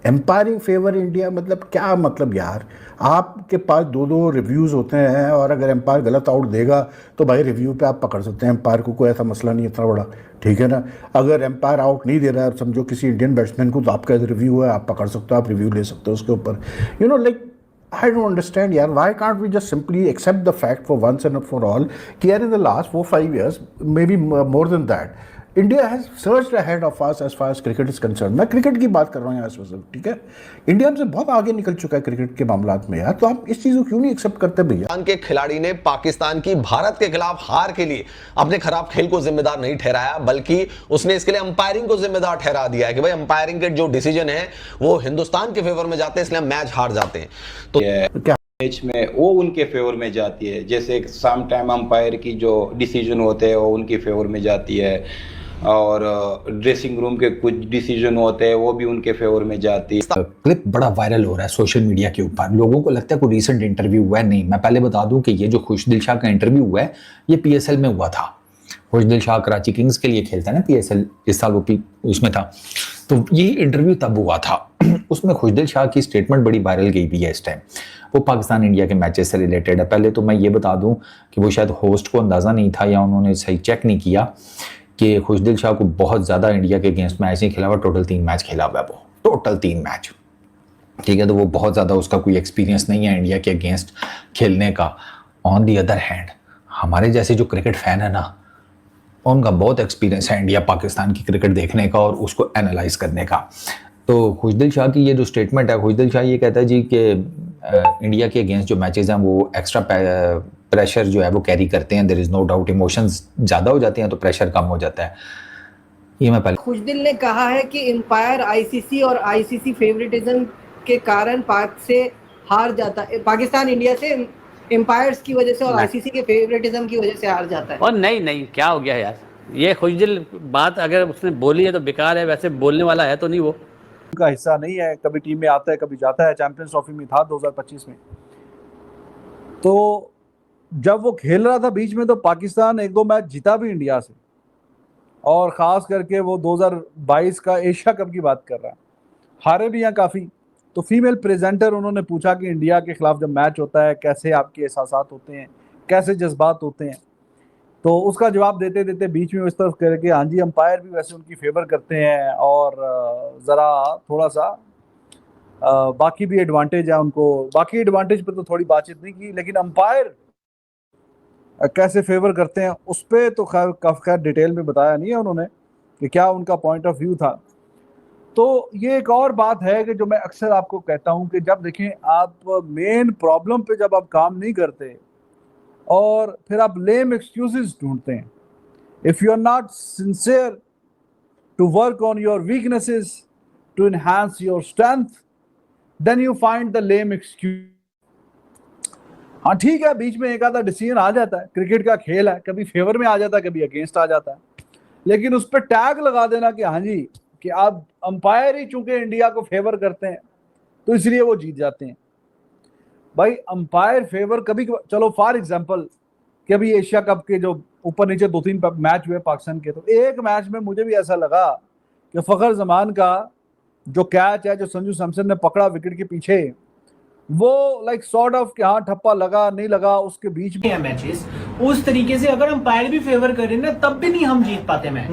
एम्पायरिंग favour India मतलब क्या मतलब यार? आपके पास दो दो रिव्यूज़ होते हैं और अगर एम्पायर गलत आउट देगा तो भाई रिव्यू पे आप पकड़ सकते हैं एम्पायर को, कोई ऐसा मसला नहीं इतना बड़ा, ठीक है ना। अगर एम्पायर आउट नहीं दे रहा है समझो किसी इंडियन बैट्समैन को, तो आपका रिव्यू है, आप पकड़ सकते हो, आप रिव्यू ले सकते हो उसके ऊपर, you know like I don't understand यार, why can't we just simply accept the fact for once and for all कि यार in the last 4-5 years, maybe more than that, India has surged ahead of us as far as cricket is concern. मैं cricket की बात कर रहा हूँ यहाँ इस वजह, ठीक है। इंडिया हमसे बहुत आगे निकल चुका है क्रिकेट के मामलात में यार, तो हम इस चीज को क्यों नहीं एक्सेप्ट करते भैया? पाकिस्तान के खिलाड़ी ने पाकिस्तान की भारत के खिलाफ हार के लिए अपने खराब खेल को जिम्मेदार नहीं ठहराया, बल्कि उसने इसके लिए अंपायरिंग को जिम्मेदार ठहरा दिया है कि भाई अंपायरिंग के जो डिसीजन है वो हिंदुस्तान के फेवर में जाते हैं, इसलिए हम मैच हार जाते हैं। तो क्या मैच में वो उनके फेवर में जाती है, जैसे सम टाइम अंपायर की जो डिसीजन होते हैं वो उनके फेवर में जाती है, और ड्रेसिंग रूम के कुछ डिसीजन होते हैं वो भी उनके फेवर में जाती है। क्लिप बड़ा वायरल हो रहा है सोशल मीडिया के ऊपर, लोगों को लगता है कोई रीसेंट इंटरव्यू हुआ है। नहीं, मैं पहले बता दूं कि ये जो खुशदिल शाह का इंटरव्यू हुआ है ये पीएसएल में हुआ था। खुशदिल शाह कराची किंग्स के लिए खेलता है ना पीएसएल, इस साल वो उसमें था, तो ये इंटरव्यू तब हुआ था। उसमें खुशदिल शाह की स्टेटमेंट बड़ी वायरल गई भी है इस टाइम, वो पाकिस्तान इंडिया के मैचेस से रिलेटेड है। पहले तो मैं ये बता दूं कि वो शायद होस्ट को अंदाज़ा नहीं था या उन्होंने सही चेक नहीं किया कि खुशदिल शाह को बहुत ज़्यादा इंडिया के अगेंस्ट मैच नहीं खेला हुआ, टोटल 3 मैच खेला हुआ है वो, टोटल 3 मैच, ठीक है। तो वो बहुत ज़्यादा उसका कोई एक्सपीरियंस नहीं है इंडिया के अगेंस्ट खेलने का। ऑन दी अदर हैंड हमारे जैसे जो क्रिकेट फ़ैन है ना, उनका बहुत एक्सपीरियंस है इंडिया पाकिस्तान की क्रिकेट देखने का और उसको एनालाइज करने का। तो खुशदिल शाह की ये जो स्टेटमेंट है, खुशदिल शाह ये कहता है जी कि इंडिया के अगेंस्ट जो मैचेस हैं वो एक्स्ट्रा प्रेशर जो है वो कैरी करते हैं, there is no doubt, emotions ज़्यादा हो जाते हैं तो प्रेशर कम हो जाता है। ये मैं पहले खुशदिल ने कहा है कि एम्पायर आईसीसी और आईसीसी फेवरेटिज्म के कारण पाक से हार जाता है, पाकिस्तान इंडिया से एम्पायर्स की वजह से और आईसीसी के फेवरेटिज्म की वजह से हार जाता है। और नहीं क्या हो गया यार, ये खुशदिल बात अगर उसने बोली है तो बेकार है, वैसे बोलने वाला है तो नहीं, वो का हिस्सा नहीं है, कभी टीम में आता है कभी जाता है, चैंपियंस ट्रॉफी में था 2025 में। तो जब वो खेल रहा था बीच में तो पाकिस्तान 1-2 मैच जीता भी इंडिया से, और ख़ास करके वो 2022 का एशिया कप की बात कर रहा है, हारे भी हैं काफ़ी। तो फीमेल प्रेजेंटर उन्होंने पूछा कि इंडिया के खिलाफ जब मैच होता है कैसे आपके एहसासात होते हैं, कैसे जज्बात होते हैं। तो उसका जवाब देते देते बीच में इस तरफ करके हाँ जी अंपायर भी वैसे उनकी फेवर करते हैं और ज़रा थोड़ा सा बाकी भी एडवांटेज है उनको, बाकी एडवांटेज पर तो थोड़ी बातचीत नहीं की, लेकिन अंपायर कैसे फेवर करते हैं उस पर तो खैर डिटेल में बताया नहीं है उन्होंने कि क्या उनका पॉइंट ऑफ व्यू था। तो ये एक और बात है कि जो मैं अक्सर आपको कहता हूं कि जब देखें आप मेन प्रॉब्लम पे जब आप काम नहीं करते और फिर आप लेम एक्सक्यूजेस ढूंढते हैं, if you are not sincere to work on your weaknesses to enhance your strength, then you find the lame excuse. हाँ ठीक है, बीच में एक आधा डिसीजन आ जाता है, क्रिकेट का खेल है, कभी फेवर में आ जाता है कभी अगेंस्ट आ जाता है, लेकिन उस पर टैग लगा देना कि हाँ जी कि आप अंपायर ही चूंकि इंडिया को फेवर करते हैं तो इसलिए वो जीत जाते हैं। भाई अंपायर फेवर कभी चलो फॉर एग्जांपल कि अभी एशिया कप के जो ऊपर नीचे 2-3 मैच हुए पाकिस्तान के, तो एक मैच में मुझे भी ऐसा लगा कि फखर जमान का जो कैच है जो संजू सैमसन ने पकड़ा विकेट के पीछे, वो लाइक सॉर्ट ऑफ कि हाँ ठप्पा लगा नहीं लगा उसके बीच में मैचेस उस तरीके से अगर अंपायर भी फेवर करें ना तब भी नहीं हम जीत पाते मैच।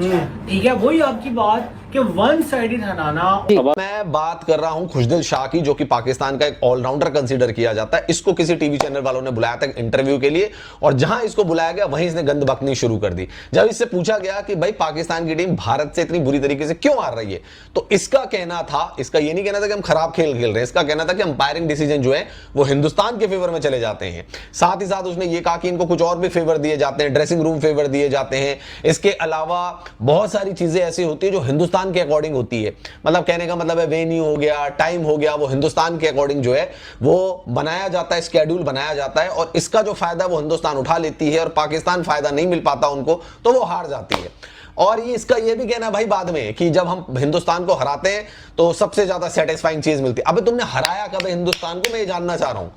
ठीक है, वही आपकी बात कि वन साइडेड हराना। मैं बात कर रहा हूं खुशदिल शाह की, जो कि पाकिस्तान का एक ऑलराउंडर कंसीडर किया जाता है। इसको किसी टीवी चैनल वालों ने बुलाया था इंटरव्यू के लिए, और जहां इसको बुलाया गया वहीं इसने गंद बकनी शुरू कर दी। जब इससे पूछा गया कि भाई पाकिस्तान की टीम भारत से इतनी बुरी तरीके से क्यों हार रही है, तो इसका कहना था, इसका ये नहीं कहना था कि हम खराब खेल रहे हैं, इसका कहना था कि अंपायरिंग डिसीजन जो है वो हिंदुस्तान के फेवर में चले जाते हैं। साथ ही साथ उसने ये कहा कि इनको कुछ और भी फेवर दिए जाते हैं, ड्रेसिंग रूम फेवर दिए जाते हैं, इसके अलावा बहुत सारी चीजें ऐसी होती है जो हिंदुस्तान के अकॉर्डिंग होती है। मतलब कहने का मतलब है वेन्यू हो गया, टाइम हो गया, वो हिंदुस्तान के अकॉर्डिंग जो है वो बनाया जाता है, स्केड्यूल बनाया जाता है, और इसका जो फायदा वो हिंदुस्तान उठा लेती है और पाकिस्तान फायदा नहीं मिल पाता उनको, तो वो हार जाती है। और ये इसका ये भी कहना भाई बाद में कि जब हम हिंदुस्तान को हराते हैं तो सबसे ज्यादा सेटिस्फाइंग चीज मिलती है। अबे तुमने हराया कब हिंदुस्तान को, मैं ये जानना चाह रहा हूं।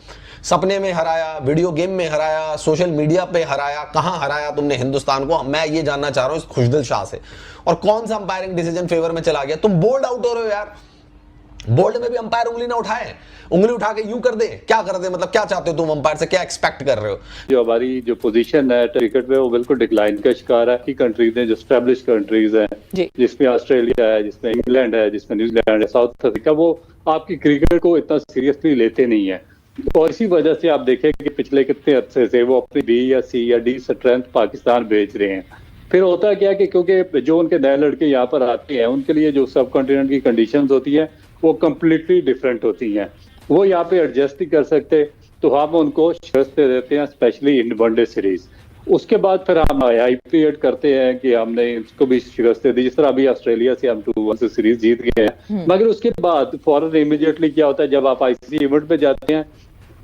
सपने में हराया, वीडियो गेम में हराया, सोशल मीडिया पे हराया, कहां हराया तुमने हिंदुस्तान को, मैं ये जानना चाह रहा हूं इस खुशदिल शाह से। और कौन सा अंपायरिंग डिसीजन फेवर में चला गया? तुम बोल्ड आउट हो रहे हो यार, बोल्ड में भी अंपायर उंगली ना उठाए, उंगली उठा के यूं कर दे, क्या कर दे, मतलब क्या चाहते हो तुम अंपायर से, क्या एक्सपेक्ट कर रहे हो? जो हमारी जो पोजीशन है क्रिकेट में वो बिल्कुल डिक्लाइन का शिकार है। की कंट्रीज ने जो स्टैब्लिश कंट्रीज हैं, जिसमें ऑस्ट्रेलिया है, जिसमें इंग्लैंड है, जिसमें न्यूजीलैंड है, साउथ अफ्रीका, वो आपकी क्रिकेट को इतना सीरियसली लेते नहीं है। और इसी वजह से आप देखें कि पिछले कितने अरसे से वो अपनी बी या सी या डी स्ट्रेंथ पाकिस्तान भेज रहे हैं। फिर होता क्या कि क्योंकि जो उनके नए लड़के यहाँ पर आते हैं, उनके लिए जो सब कॉन्टिनेंट की कंडीशंस होती हैं वो कम्प्लीटली डिफरेंट होती हैं। वो यहाँ पे एडजस्ट ही कर सकते, तो हम उनको शिकस्त दे देते हैं, स्पेशली इन वनडे सीरीज। उसके बाद फिर हम IPL करते हैं कि हमने इसको भी शिकस्त दी, जिस तरह अभी ऑस्ट्रेलिया से हम 2-1 से सीरीज जीत गए हैं। मगर उसके बाद फौरन इमीडिएटली क्या होता है, जब आप ICC इवेंट पे जाते हैं,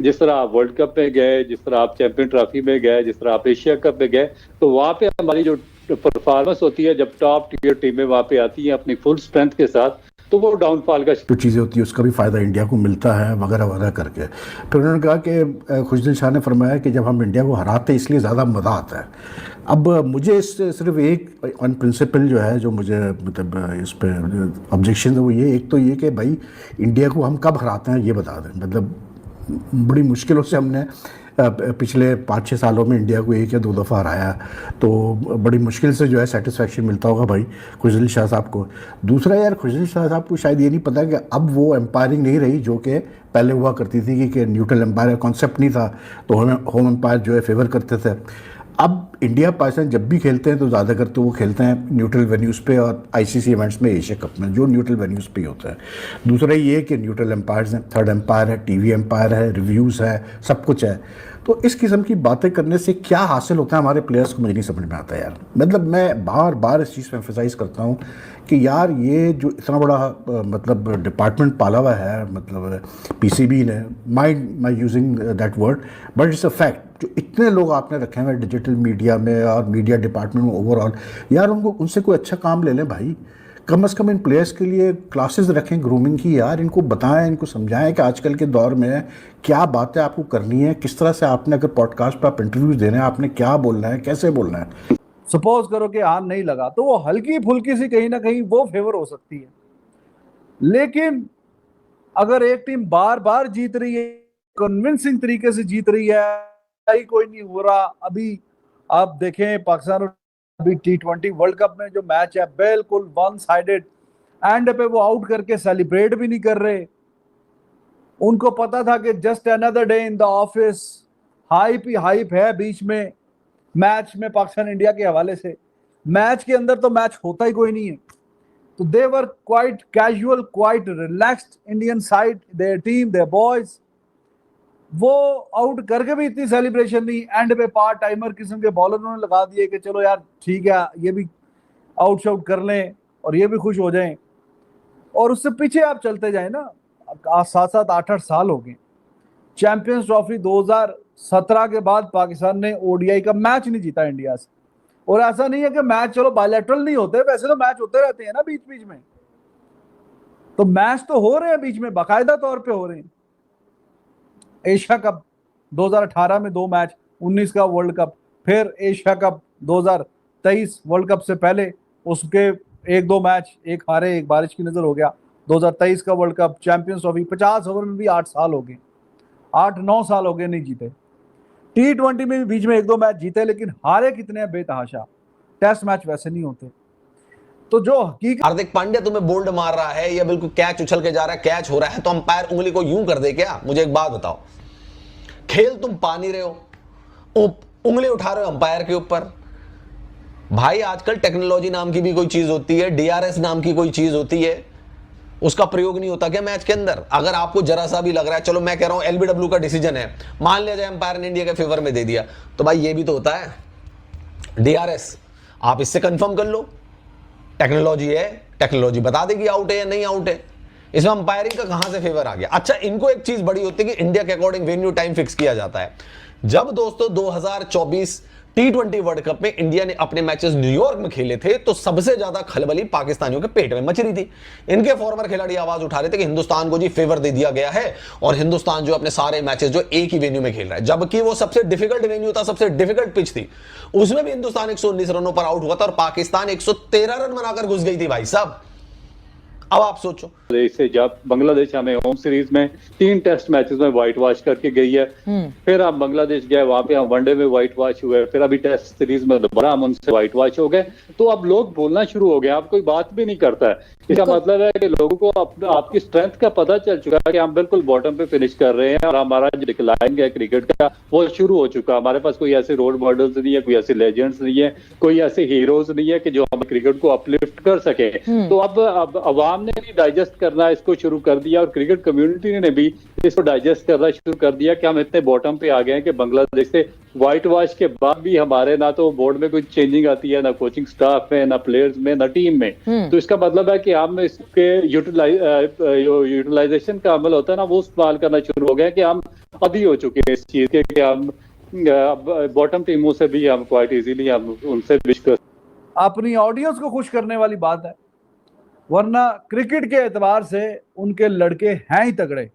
जिस तरह आप वर्ल्ड कप में गए, जिस तरह आप चैंपियन ट्रॉफी में गए, जिस तरह आप एशिया कप में गए, तो वहाँ पे हमारी जो परफॉर्मेंस होती है, जब टॉप टीयर टीमें वहाँ पे आती हैं अपनी फुल स्ट्रेंथ के साथ, तो वो डाउनफॉल का जो चीज़ें होती है उसका भी फ़ायदा इंडिया को मिलता है वगैरह वगैरह करके। फिर उन्होंने कहा कि खुशदिल शाह ने फरमाया कि जब हम इंडिया को हराते हैं इसलिए ज़्यादा मज़ा आता है। अब मुझे इससे सिर्फ एक ऑन प्रिंसिपल जो है, जो मुझे मतलब इस पर ऑब्जेक्शन है, वो ये, एक तो ये कि भाई इंडिया को हम कब हराते हैं ये बता दें। मतलब बड़ी मुश्किलों से हमने पिछले 5-6 सालों में इंडिया को 1 या 2 दफ़ा हराया, तो बड़ी मुश्किल से जो है सेटिस्फेक्शन मिलता होगा भाई खुशदिल शाह साहब को। दूसरा यार, खुशदिल शाह साहब को शायद ये नहीं पता कि अब वो एम्पायरिंग नहीं रही जो कि पहले हुआ करती थी कि न्यूट्रल एम्पायर कॉन्सेप्ट नहीं था, तो होम एम्पायर जो है फेवर करते थे। अब इंडिया पाकिस्तान जब भी खेलते हैं तो ज़्यादा करते वो खेलते हैं न्यूट्रल वेन्यूज़ पे और ICC इवेंट्स में, एशिया कप में, जो न्यूट्रल वेन्यूज़ पे ही होता है। दूसरा ये कि न्यूट्रल एम्पायर्स हैं, थर्ड एम्पायर है, TV एम्पायर है, रिव्यूज़ है, सब कुछ है। तो इस किस्म की बातें करने से क्या हासिल होता है हमारे प्लेयर्स को, मुझे नहीं समझ में आता यार। मतलब मैं बार बार इस चीज़ पर एम्फेसाइज़ करता हूँ कि यार ये जो इतना बड़ा मतलब डिपार्टमेंट पाला हुआ है, मतलब PCB ने, my using that word, but it's a fact, जो इतने लोग आपने रखे हैं डिजिटल मीडिया में और मीडिया डिपार्टमेंट में ओवरऑल, यार उनसे कोई अच्छा काम ले लें भाई। कम से कम इन प्लेयर्स के लिए क्लासेस रखें ग्रूमिंग की यार, इनको बताएं, इनको समझाएं कि आजकल के दौर में क्या बातें आपको करनी है, किस तरह से आपने, अगर पॉडकास्ट पर आप इंटरव्यूज देने हैं, आपने क्या बोलना है, कैसे बोलना है। सपोज करो कि आन नहीं लगा तो वो हल्की फुल्की सी कहीं ना कहीं वो फेवर हो सकती है, लेकिन अगर एक टीम बार बार जीत रही है, कन्विंसिंग तरीके से जीत रही है, कोई नहीं हो रहा। अभी आप देखें पाकिस्तान अभी T20 वर्ल्ड कप में जो मैच है बिल्कुल वन साइडेड, एंड पे वो आउट करके सेलिब्रेट भी नहीं कर रहे। उनको पता था कि just another day in the office, hype he hype है बीच में मैच में पाकिस्तान इंडिया के हवाले से। मैच के अंदर तो मैच होता ही कोई नहीं है, तो they were quite casual, quite relaxed Indian side, their team, their boys. वो आउट करके भी इतनी सेलिब्रेशन नहीं, एंड पे पार्ट टाइमर किस्म के बॉलर उन्होंने लगा दिए कि चलो यार ठीक है, ये भी आउट शाउट कर लें और ये भी खुश हो जाएं। और उससे पीछे आप चलते जाएं ना, 7-7, 8-8 साल हो गए। चैंपियंस ट्रॉफी 2017 के बाद पाकिस्तान ने ODI का मैच नहीं जीता इंडिया से। और ऐसा नहीं है कि मैच चलो बायलैटरल नहीं होते, वैसे तो मैच होते रहते हैं ना बीच बीच में, तो मैच तो हो रहे हैं बीच में, बाकायदा तौर पे हो रहे हैं। एशिया कप 2018 में 2 मैच, 19 का वर्ल्ड कप, फिर एशिया कप 2023 वर्ल्ड कप से पहले उसके 1-2 मैच, एक हारे एक बारिश की नजर हो गया। 2023 का world cup, champions trophy, 50 over में भी 8 साल हो गए, 8-9 साल हो गए नहीं जीते। T20 में भी बीच में 1-2 मैच जीते, लेकिन हारे कितने हैं बेतहाशा। टेस्ट मैच वैसे नहीं होते। तो जो हकीकत, हार्दिक पांड्या तुम्हें बोल्ड मार रहा है या बिल्कुल कैच उछल के जा रहा है, कैच हो रहा है तो अंपायर उंगली को यूं कर दे क्या? मुझे एक बात बताओ, खेल तुम पा नहीं रहे हो, उंगली उठा रहे हो अंपायर के ऊपर। भाई आजकल टेक्नोलॉजी नाम की भी कोई चीज होती है, DRS नाम की कोई चीज होती है, उसका प्रयोग नहीं होता क्या मैच के अंदर? अगर आपको जरा सा भी लग रहा है, चलो मैं कह रहा हूं LBW का डिसीजन है, मान लिया जाए अंपायर ने इंडिया के फेवर में दे दिया, तो भाई ये भी तो होता है DRS, आप इससे कंफर्म कर लो। टेक्नोलॉजी है, टेक्नोलॉजी बता देगी आउट है या नहीं आउट है। इसमें अंपायरिंग का कहां से फेवर आ गया? अच्छा, इनको एक चीज बड़ी होती है कि इंडिया के अकॉर्डिंग वेन्यू टाइम फिक्स किया जाता है। जब दोस्तों 2024 T20 वर्ल्ड कप में इंडिया ने अपने मैचेस न्यूयॉर्क में खेले थे, तो सबसे ज्यादा खलबली पाकिस्तानियों के पेट में मच रही थी। इनके फॉर्मर खिलाड़ी आवाज उठा रहे थे कि हिंदुस्तान को जी फेवर दे दिया गया है और हिंदुस्तान जो अपने सारे मैचेस जो एक ही वेन्यू में खेल रहा है, जबकि वो सबसे डिफिकल्ट वेन्यू था, सबसे डिफिकल्ट पिच थी। उसमें भी हिंदुस्तान 119 रनों पर आउट हुआ था और पाकिस्तान 113 रन बनाकर घुस गई थी भाई साहब। अब आप सोचो, से जब बांग्लादेश हमें होम सीरीज में 3 टेस्ट मैचेस में व्हाइट वॉश करके गई है, फिर हम बांग्लादेश गए, वहां पे हम वनडे में व्हाइट वॉश हुए, फिर अभी टेस्ट सीरीज में दोबारा हम उनसे व्हाइट वॉश हो गए, तो अब लोग बोलना शुरू हो गए, अब कोई बात भी नहीं करता है। इसका मतलब है कि लोगों को आपकी स्ट्रेंथ का पता चल चुका है कि हम बिल्कुल बॉटम पे फिनिश कर रहे हैं और हमारा जो डिक्लाइन है क्रिकेट का वो शुरू हो चुका है। हमारे पास कोई ऐसे रोल मॉडल्स नहीं है, कोई ऐसे लेजेंड्स नहीं है, कोई ऐसे हीरोज नहीं है कि जो हम क्रिकेट को अपलिफ्ट कर सके। तो अब अवाम ने भी डाइजेस्ट करना इसको शुरू कर दिया और क्रिकेट कम्युनिटी ने भी इसको डाइजेस्ट करना शुरू कर दिया कि हम इतने बॉटम पे आ गए हैं कि बांग्लादेश से व्हाइट वॉश के बाद भी हमारे ना तो बोर्ड में कोई चेंजिंग आती है, ना कोचिंग स्टाफ में, ना प्लेयर्स में, ना टीम में। तो इसका मतलब है कि हम इसके यूटिलाइजेशन का अमल होता है ना, वो इस्तेमाल करना शुरू हो गया कि हम अभी हो चुके हैं इस चीज के कि हम बॉटम टीमों से भी हम क्वाइट इजीली हम उनसे विश कर अपनी ऑडियंस को खुश करने वाली बात है, वरना क्रिकेट के एतबार से उनके लड़के हैं ही तगड़े।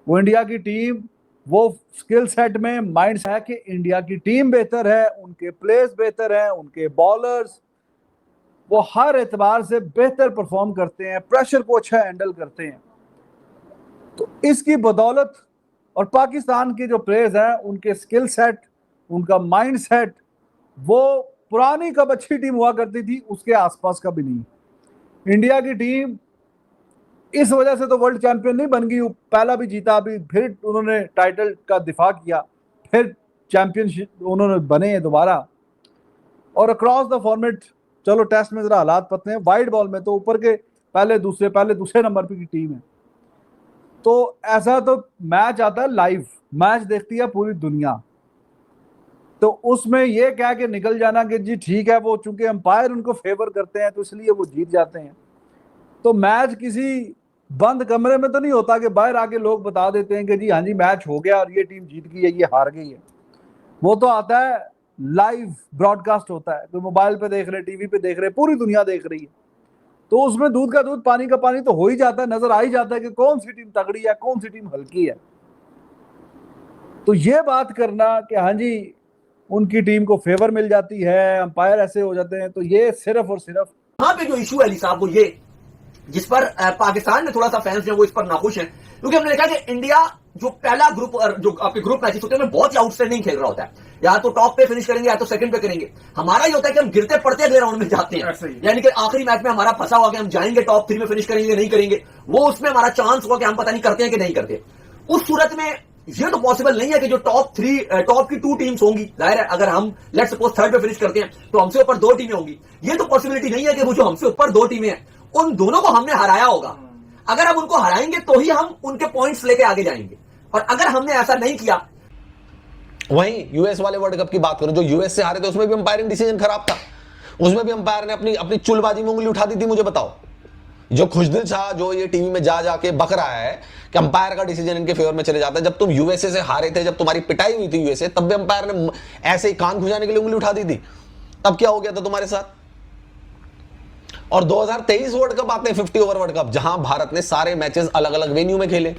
वो इंडिया की टीम, वो स्किल सेट में माइंड है कि इंडिया की टीम बेहतर है, उनके प्लेयर्स बेहतर हैं, उनके बॉलर्स वो हर एतबार से बेहतर परफॉर्म करते हैं, प्रेशर को अच्छा हैंडल करते हैं। तो इसकी बदौलत और पाकिस्तान के जो प्लेयर्स हैं उनके स्किल सेट, उनका माइंड सेट, वो पुरानी कब अच्छी टीम हुआ करती थी उसके आसपास का भी नहीं। इंडिया की टीम इस वजह से तो वर्ल्ड चैंपियन नहीं बन गई, पहला भी जीता, अभी फिर उन्होंने टाइटल का दिफा किया, फिर चैंपियनशिप उन्होंने बने हैं दोबारा। और अक्रॉस द फॉर्मेट, चलो टेस्ट में जरा हालात पते हैं, वाइड बॉल में तो ऊपर के पहले दूसरे नंबर पे की टीम है। तो ऐसा तो मैच आता है, लाइव मैच देखती है पूरी दुनिया, तो उसमें ये कह के निकल जाना कि जी ठीक है, वो चूंकि अंपायर उनको फेवर करते हैं तो इसलिए वो जीत जाते हैं। तो मैच किसी बंद कमरे में तो नहीं होता कि बाहर आके लोग बता देते हैं कि जी हाँ जी मैच हो गया और ये टीम जीत गई है, ये हार गई है। वो तो आता है लाइव ब्रॉडकास्ट होता है, तो मोबाइल पे देख रहे, टीवी पे देख रहे, पूरी दुनिया देख रही है। तो उसमें दूध का दूध पानी का पानी तो हो ही जाता है, नजर आ ही जाता है कि कौन सी टीम तगड़ी है, कौन सी टीम हल्की है। तो ये बात करना कि हाँ जी उनकी टीम को फेवर मिल जाती है, अंपायर ऐसे हो जाते हैं, तो ये सिर्फ और सिर्फ यहाँ पे जो इशू है अली साहब वो ये, जिस पर पाकिस्तान में थोड़ा सा फैंस जो वो इस पर नाखुश हैं, क्योंकि हमने देखा कि इंडिया जो पहला ग्रुप जो आपके ग्रुप मैचेस होते हैं उनमें बहुत ही आउटस्टैंडिंग खेल रहा होता है, या तो टॉप पे फिनिश करेंगे या तो सेकंड पे करेंगे। हमारा ये होता है कि हम गिरते पड़ते अगले राउंड में जाते हैं, यानी कि आखिरी मैच में हमारा फंसा हुआ कि हम जाएंगे टॉप 3 में फिनिश करेंगे नहीं करेंगे, वो उसमें हमारा चांस हुआ कि हम पता नहीं करते हैं कि नहीं करते। उस सूरत में ये तो पॉसिबल नहीं है कि जो टॉप की 2 टीम्स होंगी, जाहिर है अगर हम लेट्स सपोज 3rd पे फिनिश करते हैं तो हमसे ऊपर 2 टीमें होंगी, ये तो पॉसिबिलिटी नहीं है कि वो जो हमसे ऊपर 2 टीमें हैं उन दोनों को हमने हराया होगा। अगर हम उनको हराएंगे तो ही हम उनके पॉइंट्स लेके आगे जाएंगे, और अगर हमने ऐसा नहीं किया। वहीं यूएस वाले वर्ल्ड कप की बात करो, जो यूएस से हारे थे उसमें भी अंपायरिंग डिसीजन खराब था, उसमें भी अंपायर ने अपनी चुलबाजी में उंगली उठा दी थी। मुझे बताओ, जो खुशदिल शाह जो ये टीवी में जाके बक रहा है कि अंपायर का डिसीजन इनके फेवर में चले जाता है, जब तुम यूएसए से हारे थे, जब तुम्हारी पिटाई हुई थी यूएसए, तब भी अंपायर ने ऐसे ही कान खुजाने के लिए उंगली उठा दी थी। तब क्या हो गया था तुम्हारे साथ? और 2023 वर्ल्ड कप आते हैं, 50 ओवर वर्ल्ड कप, जहां भारत ने सारे मैचेस अलग अलग वेन्यू में खेले,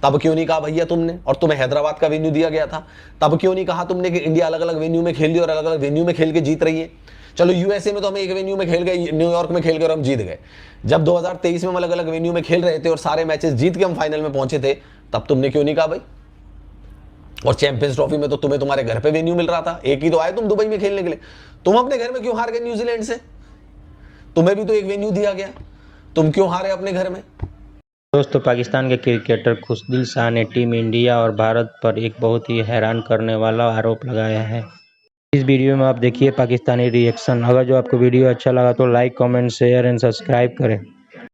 तब क्यों नहीं कहा भैया तुमने, और तुम्हें हैदराबाद का वेन्यू दिया गया था, तब क्यों नहीं कहा तुमने कि इंडिया अलग अलग वेन्यू में खेल रही और अलग अलग वेन्यू में खेल के जीत रही है। चलो यूएसए में तो हम एक वेन्यू में खेल गए, न्यूयॉर्क में खेल गए और हम जीत गए। जब 2023 में हम अलग अलग वेन्यू में खेल रहे थे और सारे मैचेस जीत के हम फाइनल में पहुंचे थे, तब तुमने क्यों नहीं कहा भाई? और चैंपियंस ट्रॉफी में तो तुम्हें तुम्हारे घर पे वेन्यू मिल रहा था, एक ही तो आए तुम दुबई में खेलने के लिए, तुम अपने घर में क्यों हार गए न्यूजीलैंड से? तुम्हें भी तो एक वेन्यू दिया गया, तुम क्यों हारे अपने घर में? दोस्तों, पाकिस्तान के क्रिकेटर खुशदिल शाह ने टीम इंडिया और भारत पर एक बहुत ही हैरान करने वाला आरोप लगाया है। इस वीडियो में आप देखिए पाकिस्तानी रिएक्शन। अगर जो आपको वीडियो अच्छा लगा तो like, comment, share and subscribe करें।